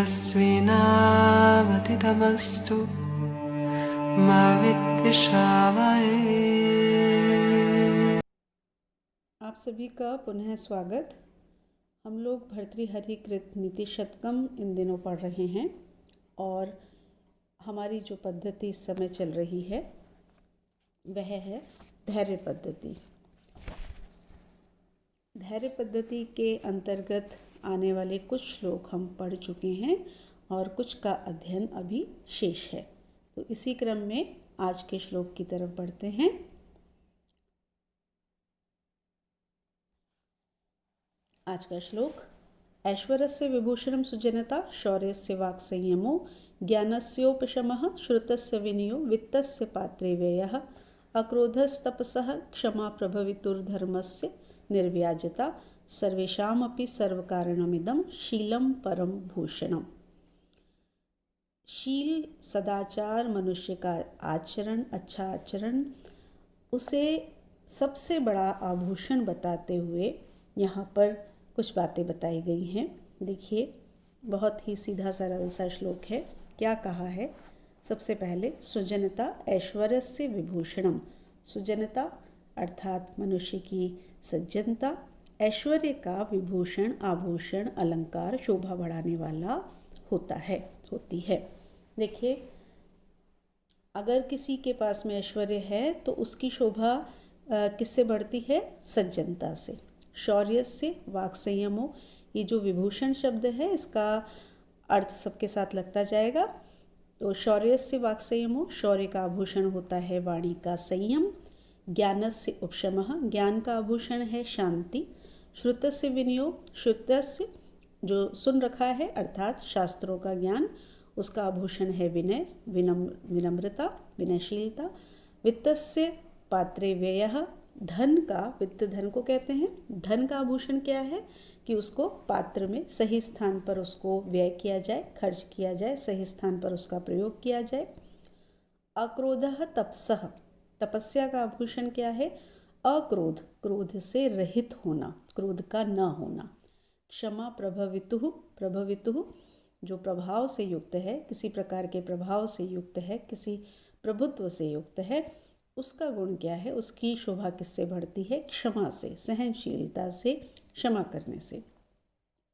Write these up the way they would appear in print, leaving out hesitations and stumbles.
तेजस्विनावतितमस्तु मा विद्विषावहे। आप सभी का पुनः स्वागत। हम लोग भर्तृहरि कृत नीति शतकम इन दिनों पढ़ रहे हैं और हमारी जो पद्धति इस समय चल रही है वह है धैर्य पद्धति। धैर्य पद्धति के अंतर्गत आने वाले कुछ श्लोक हम पढ़ चुके हैं और कुछ का अध्ययन अभी शेष है। तो इसी क्रम में आज के श्लोक की तरफ बढ़ते हैं। आज का श्लोक, ऐश्वर्यस्य विभूषणं सुजनता, शौर्यस्य वाक्संयमो, ज्ञानस्योपशमः, श्रुतस्य विनयो, वित्तस्य पात्रे व्ययः, अक्रोधस्तपसः, क्षमा प्रभवितुर्धर्मस्य निर्व्याजता, सर्वेषामपि सर्वकारणमिदं शीलं परम भूषणम्। शील, सदाचार, मनुष्य का आचरण, अच्छा आचरण, उसे सबसे बड़ा आभूषण बताते हुए यहाँ पर कुछ बातें बताई गई हैं। देखिए, बहुत ही सीधा सरल सा श्लोक है। क्या कहा है? सबसे पहले, सुजनता ऐश्वर्यस्य विभूषणम। सुजनता अर्थात मनुष्य की सज्जनता, ऐश्वर्य का विभूषण, आभूषण, अलंकार, शोभा बढ़ाने वाला होती है। देखिए, अगर किसी के पास में ऐश्वर्य है तो उसकी शोभा किससे बढ़ती है? सज्जनता से। शौर्य से वाक्संयमो, ये जो विभूषण शब्द है इसका अर्थ सबके साथ लगता जाएगा। तो शौर्य से वाक्संयमो, शौर्य का आभूषण होता है वाणी का संयम। ज्ञानस्य उपशमः, ज्ञान का आभूषण है शांति। श्रुतस्य विनयो, श्रुतस्य जो सुन रखा है अर्थात शास्त्रों का ज्ञान, उसका आभूषण है विनय, विनम्रता, विनयशीलता। वित्तस्य पात्रे व्ययः, धन का, वित्त धन को कहते हैं। धन का आभूषण क्या है? कि उसको पात्र में सही स्थान पर उसको व्यय किया जाए, खर्च किया जाए, सही स्थान पर उसका प्रयोग किया जाए। अक्रोधः तपसः, तपस्या का आभूषण क्या है? अक्रोध, क्रोध से रहित होना, क्रोध का न होना। क्षमा प्रभवितुः, प्रभवितुः जो प्रभाव से युक्त है, किसी प्रकार के प्रभाव से युक्त है, किसी प्रभुत्व से युक्त है, उसका गुण क्या है? उसकी शोभा किससे बढ़ती है? क्षमा से, सहनशीलता से, क्षमा करने से।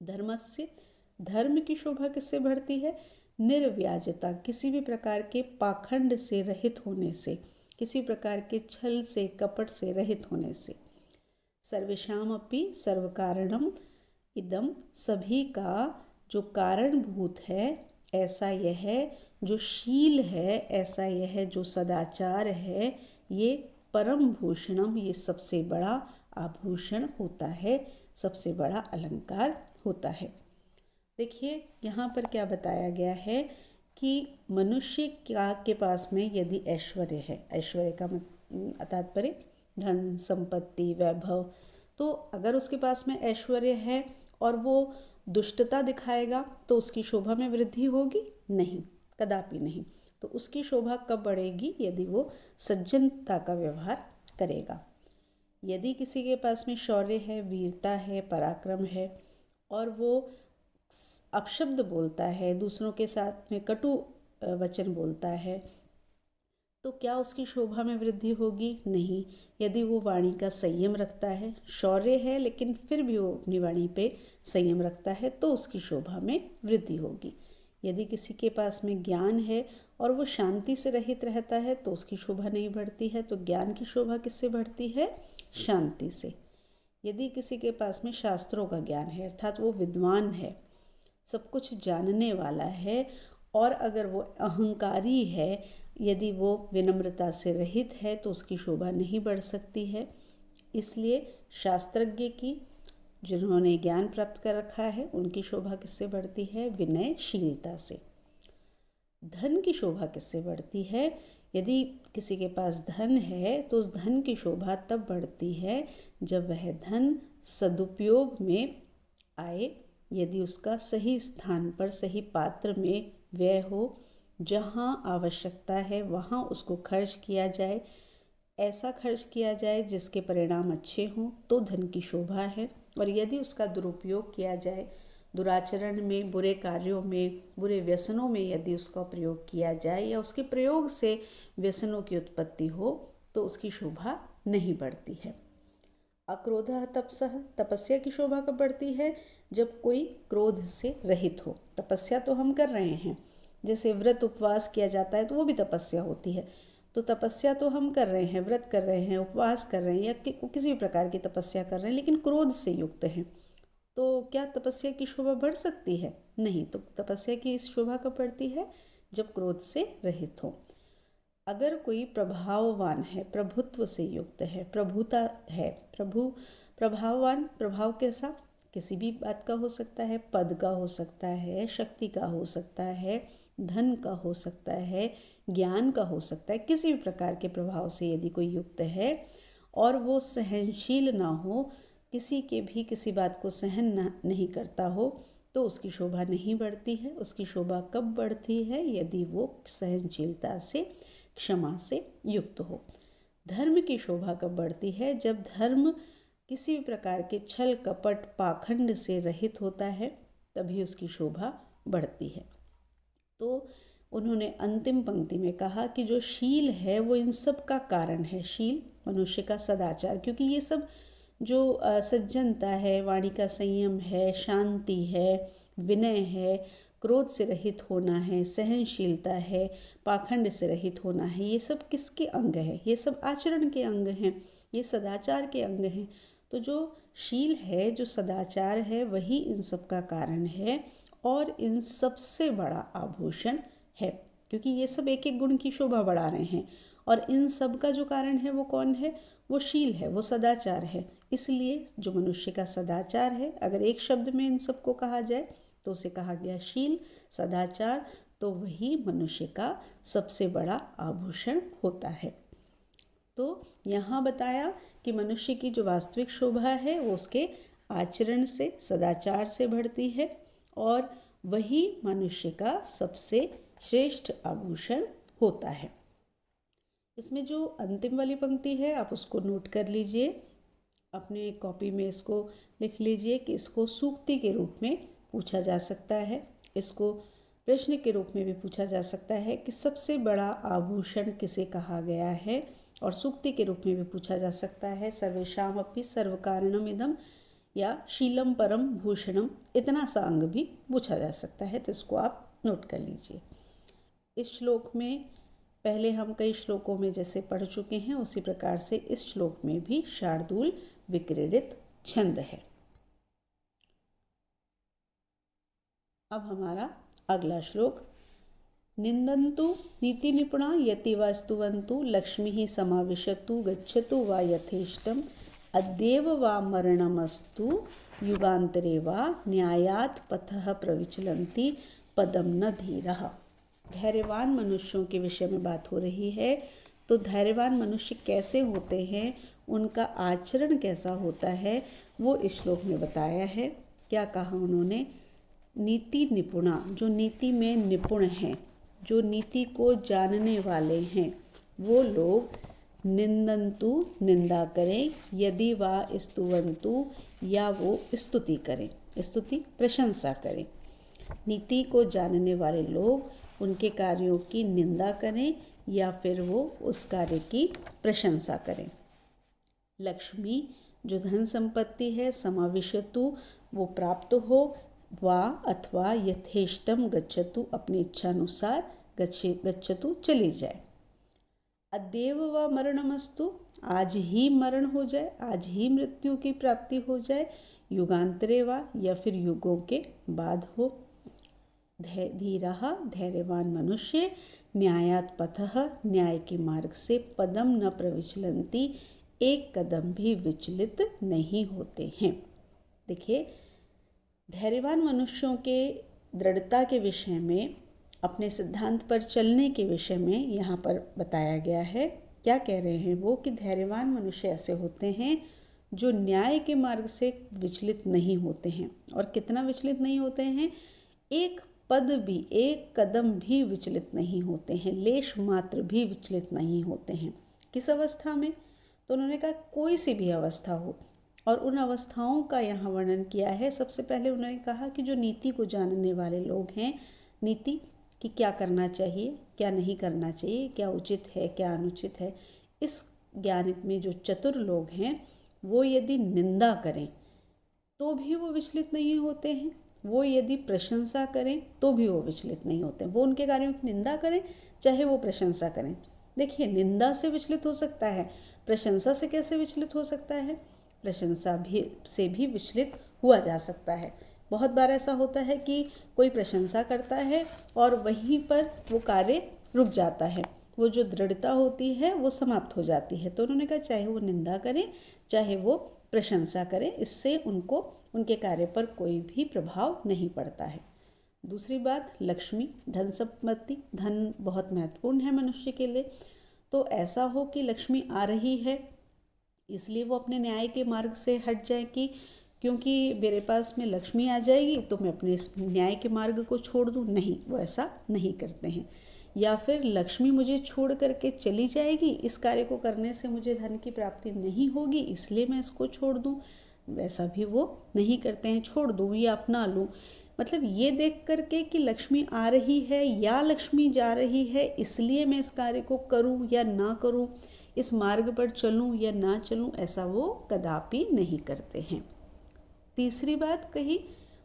धर्मस्य, धर्म की शोभा किससे बढ़ती है? निर्व्याजता, किसी भी प्रकार के पाखंड से रहित होने से, किसी प्रकार के छल से, कपट से रहित होने से। सर्वेषामपि सर्वकारणम इदम, सभी का जो कारणभूत है ऐसा यह है, जो शील है ऐसा यह, जो सदाचार है, ये परम भूषणम, ये सबसे बड़ा आभूषण होता है, सबसे बड़ा अलंकार होता है। देखिए, यहाँ पर क्या बताया गया है कि मनुष्य के पास में यदि ऐश्वर्य है, ऐश्वर्य का तात्पर्य धन, संपत्ति, वैभव, तो अगर उसके पास में ऐश्वर्य है और वो दुष्टता दिखाएगा तो उसकी शोभा में वृद्धि होगी? नहीं, कदापि नहीं। तो उसकी शोभा कब बढ़ेगी? यदि वो सज्जनता का व्यवहार करेगा। यदि किसी के पास में शौर्य है, वीरता है, पराक्रम है और वो अपशब्द बोलता है, दूसरों के साथ में कटु वचन बोलता है, तो क्या उसकी शोभा में वृद्धि होगी? नहीं। यदि वो वाणी का संयम रखता है, शौर्य है लेकिन फिर भी वो अपनी वाणी पे संयम रखता है, तो उसकी शोभा में वृद्धि होगी। यदि किसी के पास में ज्ञान है और वो शांति से रहित रहता है तो उसकी शोभा नहीं बढ़ती है। तो ज्ञान की शोभा किससे बढ़ती है? शांति से। यदि किसी के पास में शास्त्रों का ज्ञान है अर्थात वो विद्वान है, सब कुछ जानने वाला है, और अगर वो अहंकारी है, यदि वो विनम्रता से रहित है तो उसकी शोभा नहीं बढ़ सकती है। इसलिए शास्त्रज्ञ की, जिन्होंने ज्ञान प्राप्त कर रखा है, उनकी शोभा किससे बढ़ती है? विनयशीलता से। धन की शोभा किससे बढ़ती है? यदि किसी के पास धन है तो उस धन की शोभा तब बढ़ती है जब वह धन सदुपयोग में आए, यदि उसका सही स्थान पर, सही पात्र में व्यय हो, जहाँ आवश्यकता है वहाँ उसको खर्च किया जाए, ऐसा खर्च किया जाए जिसके परिणाम अच्छे हों, तो धन की शोभा है। और यदि उसका दुरुपयोग किया जाए, दुराचरण में, बुरे कार्यों में, बुरे व्यसनों में यदि उसका प्रयोग किया जाए या उसके प्रयोग से व्यसनों की उत्पत्ति हो तो उसकी शोभा नहीं बढ़ती है। अक्रोधः तपसः, तपस्या की शोभा कब बढ़ती है? जब कोई क्रोध से रहित हो। तपस्या तो हम कर रहे हैं, जैसे व्रत उपवास किया जाता है तो वो भी तपस्या होती है। तो तपस्या तो हम कर रहे हैं, व्रत कर रहे हैं, उपवास कर रहे हैं या किसी भी प्रकार की तपस्या कर रहे हैं, लेकिन क्रोध से युक्त हैं। तो क्या तपस्या की शोभा बढ़ सकती है? नहीं। तो तपस्या की शोभा कब बढ़ती है? जब क्रोध से रहित हो। अगर कोई प्रभाववान है, प्रभुत्व से युक्त है, प्रभुता है, प्रभाववान, प्रभाव कैसा? किसी भी बात का हो सकता है, पद का हो सकता है, शक्ति का हो सकता है, धन का हो सकता है, ज्ञान का हो सकता है, किसी भी प्रकार के प्रभाव से यदि कोई युक्त है और वो सहनशील ना हो, किसी के भी किसी बात को सहन नहीं करता हो, तो उसकी शोभा नहीं बढ़ती है। उसकी शोभा कब बढ़ती है? यदि वो सहनशीलता से, क्षमा से युक्त हो। धर्म की शोभा कब बढ़ती है? जब धर्म किसी भी प्रकार के छल कपट पाखंड से रहित होता है, तभी उसकी शोभा बढ़ती है। तो उन्होंने अंतिम पंक्ति में कहा कि जो शील है वो इन सब का कारण है। शील मनुष्य का सदाचार, क्योंकि ये सब जो सज्जनता है, वाणी का संयम है, शांति है, विनय है, क्रोध से रहित होना है, सहनशीलता है, पाखंड से रहित होना है, ये सब किसके अंग है? ये सब आचरण के अंग हैं, ये सदाचार के अंग हैं। तो जो शील है, जो सदाचार है, वही इन सब का कारण है और इन सबसे बड़ा आभूषण है, क्योंकि ये सब एक एक गुण की शोभा बढ़ा रहे हैं। और इन सब का जो कारण है वो कौन है? वो शील है, वो सदाचार है। इसलिए जो मनुष्य का सदाचार है, अगर एक शब्द में इन सबको कहा जाए तो उसे कहा गया शील, सदाचार। तो वही मनुष्य का सबसे बड़ा आभूषण होता है। तो यहाँ बताया कि मनुष्य की जो वास्तविक शोभा है वो उसके आचरण से, सदाचार से बढ़ती है और वही मनुष्य का सबसे श्रेष्ठ आभूषण होता है। इसमें जो अंतिम वाली पंक्ति है आप उसको नोट कर लीजिए, अपने कॉपी में इसको लिख लीजिए कि इसको सूक्ति के रूप में पूछा जा सकता है, इसको प्रश्न के रूप में भी पूछा जा सकता है कि सबसे बड़ा आभूषण किसे कहा गया है, और सूक्ति के रूप में भी पूछा जा सकता है सर्वेषाम अपि सर्व कारणम इदम, या शीलम परम भूषणम, इतना सा अंग भी पूछा जा सकता है। तो इसको आप नोट कर लीजिए। इस श्लोक में पहले हम कई श्लोकों में जैसे पढ़ चुके हैं, उसी प्रकार से इस श्लोक में भी शार्दूल विक्रीडित छंद है। अब हमारा अगला श्लोक, निंदन्तु नीति निपुणा यति वा स्तुवन्तु लक्ष्मी समाविशतु गच्छतु वा यथेष्टम अद्येव वा मरणमस्तु युगांतरे वा न्यायात् पथः प्रविचलन्ति पदम न धीरः। धैर्यवान मनुष्यों के विषय में बात हो रही है। तो धैर्यवान मनुष्य कैसे होते हैं, उनका आचरण कैसा होता है, वो इस श्लोक में बताया है। क्या कहा उन्होंने? नीति निपुणा, जो नीति में निपुण हैं, जो नीति को जानने वाले हैं, वो लोग निंदन्तु, निंदा करें, यदि वा स्तुवन्तु, या वो स्तुति करें, स्तुति प्रशंसा करें। नीति को जानने वाले लोग उनके कार्यों की निंदा करें या फिर वो उस कार्य की प्रशंसा करें। लक्ष्मी, जो धन संपत्ति है, समाविशतु, वो प्राप्त हो, वा अथवा यथेष्टम गच्छतु, अपनी इच्छा अनुसार गच्छतु, चली जाए। अद्येव वा मरणमस्तु, आज ही मरण हो जाए, आज ही मृत्यु की प्राप्ति हो जाए। युगांतरे वा, या फिर युगों के बाद हो। धीरः, धैर्यवान मनुष्य, न्यायात् पथः, न्याय के मार्ग से, पदम न प्रविचलन्ति, एक कदम भी विचलित नहीं होते हैं। देखिए, धैर्यवान मनुष्यों के दृढ़ता के विषय में, अपने सिद्धांत पर चलने के विषय में यहाँ पर बताया गया है। क्या कह रहे हैं वो? कि धैर्यवान मनुष्य ऐसे होते हैं जो न्याय के मार्ग से विचलित नहीं होते हैं। और कितना विचलित नहीं होते हैं? एक पद भी, एक कदम भी विचलित नहीं होते हैं, लेश मात्र भी विचलित नहीं होते हैं। किस अवस्था में? तो उन्होंने कहा कोई सी भी अवस्था हो, और उन अवस्थाओं का यहाँ वर्णन किया है। सबसे पहले उन्होंने कहा कि जो नीति को जानने वाले लोग हैं, नीति कि क्या करना चाहिए, क्या नहीं करना चाहिए, क्या उचित है, क्या अनुचित है, इस ज्ञान में जो चतुर लोग हैं वो यदि निंदा करें तो भी वो विचलित नहीं होते हैं, वो यदि प्रशंसा करें तो भी वो विचलित नहीं होते हैं। वो उनके कार्यों की निंदा करें चाहे वो प्रशंसा करें। देखिए, निंदा से विचलित हो सकता है, प्रशंसा से कैसे विचलित हो सकता है? प्रशंसा से भी विचलित हुआ जा सकता है। बहुत बार ऐसा होता है कि कोई प्रशंसा करता है और वहीं पर वो कार्य रुक जाता है, वो जो दृढ़ता होती है वो समाप्त हो जाती है। तो उन्होंने कहा चाहे वो निंदा करें चाहे वो प्रशंसा करें, इससे उनको उनके कार्य पर कोई भी प्रभाव नहीं पड़ता है। दूसरी बात, लक्ष्मी, धन संपत्ति। धन बहुत महत्वपूर्ण है मनुष्य के लिए। तो ऐसा हो कि लक्ष्मी आ रही है इसलिए वो अपने न्याय के मार्ग से हट जाए कि क्योंकि मेरे पास में लक्ष्मी आ जाएगी तो मैं अपने इस न्याय के मार्ग को छोड़ दूँ। नहीं, वो ऐसा नहीं करते हैं। या फिर लक्ष्मी मुझे छोड़ करके चली जाएगी, इस कार्य को करने से मुझे धन की प्राप्ति नहीं होगी इसलिए मैं इसको छोड़ दूँ, वैसा भी वो नहीं करते हैं। छोड़ दूँ या अपना लूँ, मतलब ये देख करके कि लक्ष्मी आ रही है या लक्ष्मी जा रही है इसलिए मैं इस कार्य को करूँ या ना करूँ, इस मार्ग पर चलूँ या ना चलूँ, ऐसा वो कदापि नहीं करते हैं। तीसरी बात कही,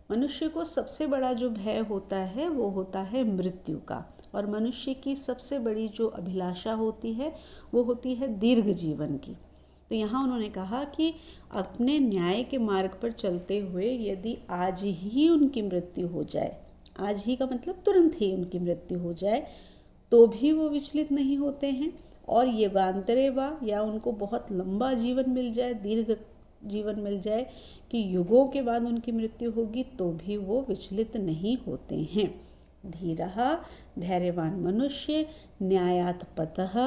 मनुष्य को सबसे बड़ा जो भय होता है वो होता है मृत्यु का, और मनुष्य की सबसे बड़ी जो अभिलाषा होती है वो होती है दीर्घ जीवन की। तो यहाँ उन्होंने कहा कि अपने न्याय के मार्ग पर चलते हुए यदि आज ही उनकी मृत्यु हो जाए, आज ही का मतलब तुरंत ही उनकी मृत्यु हो जाए, तो भी वो विचलित नहीं होते हैं। और युगांतरे वा, या उनको बहुत लंबा जीवन मिल जाए, दीर्घ जीवन मिल जाए कि युगों के बाद उनकी मृत्यु होगी, तो भी वो विचलित नहीं होते हैं। धीरः, धैर्यवान मनुष्य, न्यायात् पतः,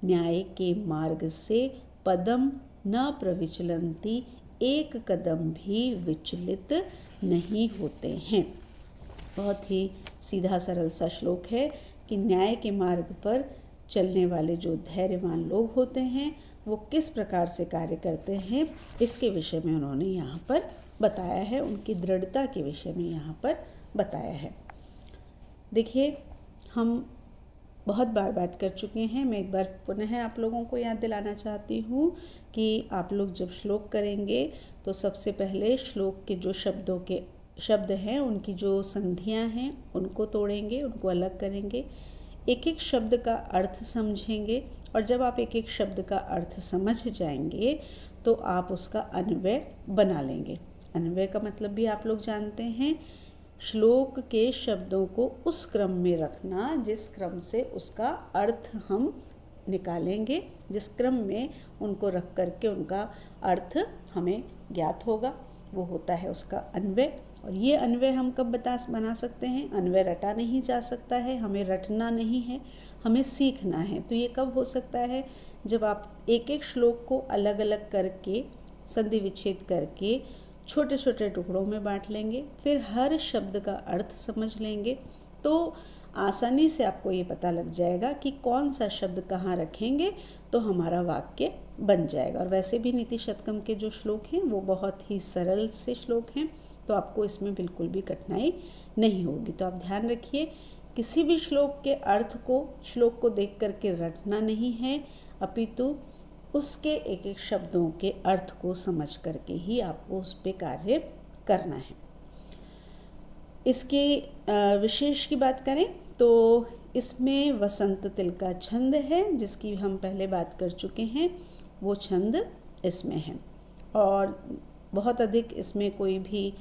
न्याय के मार्ग से पदम न प्रविचलन्ति, एक कदम भी विचलित नहीं होते हैं। बहुत ही सीधा सरल सा श्लोक है कि न्याय के मार्ग पर चलने वाले जो धैर्यवान लोग होते हैं वो किस प्रकार से कार्य करते हैं, इसके विषय में उन्होंने यहाँ पर बताया है, उनकी दृढ़ता के विषय में यहाँ पर बताया है। देखिए, हम बहुत बार बात कर चुके हैं, मैं एक बार पुनः आप लोगों को याद दिलाना चाहती हूँ कि आप लोग जब श्लोक करेंगे तो सबसे पहले श्लोक के जो शब्द हैं उनकी जो संधियाँ हैं उनको तोड़ेंगे, उनको अलग करेंगे, एक एक शब्द का अर्थ समझेंगे, और जब आप एक एक शब्द का अर्थ समझ जाएंगे तो आप उसका अन्वय बना लेंगे। अन्वय का मतलब भी आप लोग जानते हैं, श्लोक के शब्दों को उस क्रम में रखना जिस क्रम से उसका अर्थ हम निकालेंगे, जिस क्रम में उनको रख करके उनका अर्थ हमें ज्ञात होगा, वो होता है उसका अन्वय। और ये अन्वय हम कब बना सकते हैं? अन्वय रटा नहीं जा सकता है, हमें रटना नहीं है, हमें सीखना है। तो ये कब हो सकता है? जब आप एक एक श्लोक को अलग अलग करके संधि विच्छेद करके छोटे छोटे टुकड़ों में बांट लेंगे, फिर हर शब्द का अर्थ समझ लेंगे, तो आसानी से आपको ये पता लग जाएगा कि कौन सा शब्द कहाँ रखेंगे तो हमारा वाक्य बन जाएगा। और वैसे भी नीति शतकम के जो श्लोक हैं वो बहुत ही सरल से श्लोक हैं, तो आपको इसमें बिल्कुल भी कठिनाई नहीं होगी। तो आप ध्यान रखिए, किसी भी श्लोक के अर्थ को श्लोक को देख करके रटना नहीं है, अपितु उसके एक एक शब्दों के अर्थ को समझ करके ही आपको उस पर कार्य करना है। इसके विशेष की बात करें तो इसमें वसंत तिल का छंद है, जिसकी हम पहले बात कर चुके हैं, वो छंद इसमें है। और बहुत अधिक इसमें कोई भी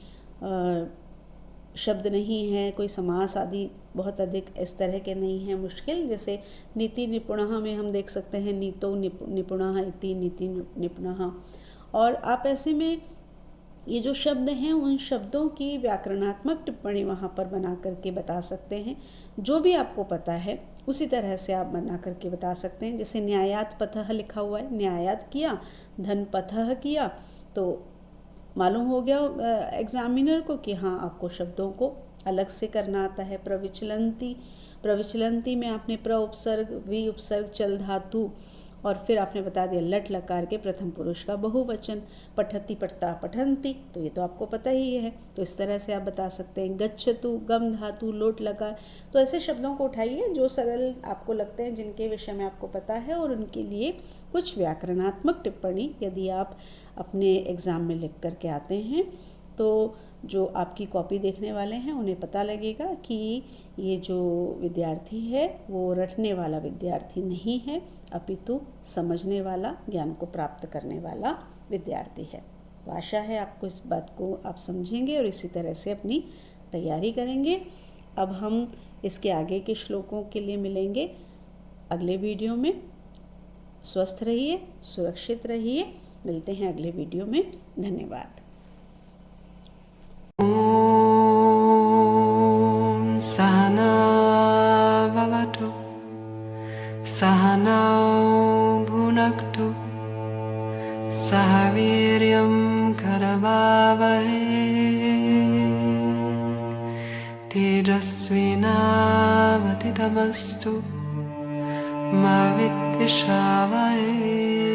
शब्द नहीं है, कोई समास आदि बहुत अधिक इस तरह के नहीं हैं मुश्किल। जैसे नीति निपुणः में हम देख सकते हैं नीतो निपुणः इति नीति निपुणः। और आप ऐसे में ये जो शब्द हैं उन शब्दों की व्याकरणात्मक टिप्पणी वहाँ पर बना करके बता सकते हैं। जो भी आपको पता है उसी तरह से आप बना करके बता सकते हैं। जैसे न्यायात् पथः लिखा हुआ है, न्यायात् किया, धन पथः किया, तो मालूम हो गया एग्जामिनर को कि हाँ आपको शब्दों को अलग से करना आता है। प्रविचलंती, प्रविचलंती में आपने प्र उपसर्ग, वि उपसर्ग, चल धातु और फिर आपने बता दिया लट लकार के प्रथम पुरुष का बहुवचन, पठति पठता पठन्ति, तो ये तो आपको पता ही है। तो इस तरह से आप बता सकते हैं गच्छतु, गम धातु, लोट लकार। तो ऐसे शब्दों को उठाइए जो सरल आपको लगते हैं, जिनके विषय में आपको पता है, और उनके लिए कुछ व्याकरणात्मक टिप्पणी यदि आप अपने एग्ज़ाम में लिख करके आते हैं तो जो आपकी कॉपी देखने वाले हैं उन्हें पता लगेगा कि ये जो विद्यार्थी है वो रटने वाला विद्यार्थी नहीं है, अपितु समझने वाला, ज्ञान को प्राप्त करने वाला विद्यार्थी है। तो आशा है आपको इस बात को आप समझेंगे और इसी तरह से अपनी तैयारी करेंगे। अब हम इसके आगे के श्लोकों के लिए मिलेंगे अगले वीडियो में। स्वस्थ रहिए, सुरक्षित रहिए, मिलते हैं अगले वीडियो में। धन्यवाद। सहना भवतु सहनौ भुनक्तु सह वीर्यं करवावहै तेजस्विनावधीतमस्तु मा विद्विषावहै।